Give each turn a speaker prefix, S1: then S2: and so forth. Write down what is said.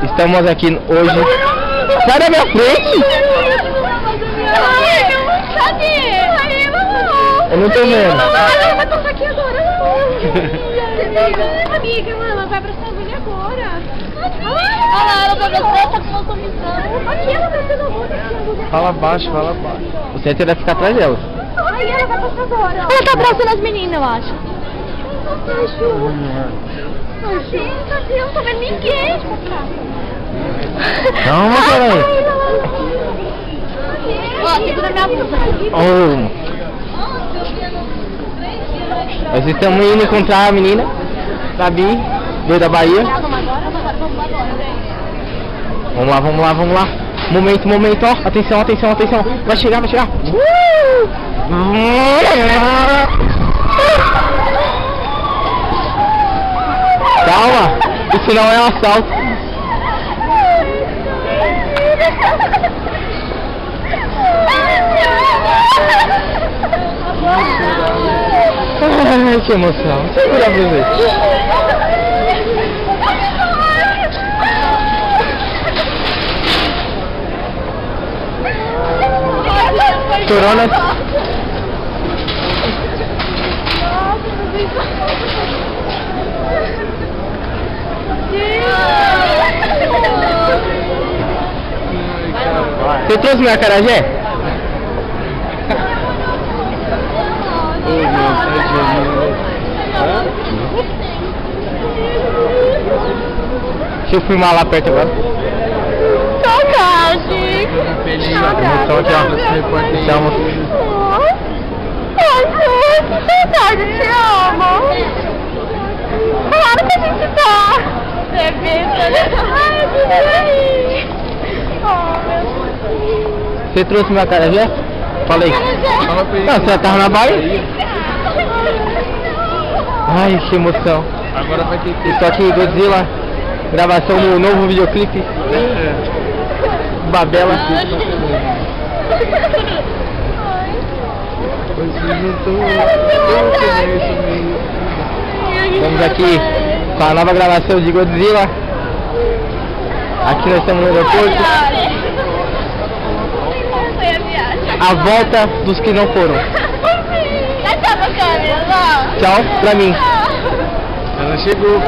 S1: Estamos aqui hoje. Sai da minha frente! Eu não tô vendo.
S2: Ela vai passar aqui agora. Amiga, mano, vai pra Salvini agora. Olha lá, ela vai abraçar, tá com uma comissão. Aqui ela vai pela rua.
S1: Fala baixo, fala baixo. O centro vai ficar atrás dela.
S2: Aí ela vai passar agora. Ela tá abraçando as meninas, eu acho. Eu não tô vendo ninguém.
S1: Calma, caralho.
S2: Ó, segura minha blusa.
S1: Oh. Nós estamos indo encontrar a menina, Gabi, veio da Bahia. Vamos lá, vamos lá, vamos lá. Momento, momento, ó. Atenção, atenção, atenção. Vai chegar, vai chegar. Calma, isso não é um assalto. Ai, que emoção. Segura a blusa. Corona. Você trouxe meu acarajé? Deixa eu filmar lá perto agora.
S2: Saudade.
S1: Emoção aqui, ó. Chama.
S2: Saudade, te amo. Claro que a gente tá. Bebê, ai,
S1: Você trouxe meu acarajé? Fala aí. Não, você tava na Bahia? Ai, que emoção.
S3: Agora vai ter que...
S1: Estou aqui, Godzilla. Gravação do novo videoclipe. Babela. Estamos aqui com a nova gravação de Godzilla. Aqui nós estamos no aeroporto. A volta dos que não foram. Tchau pra mim.
S3: Ela chegou.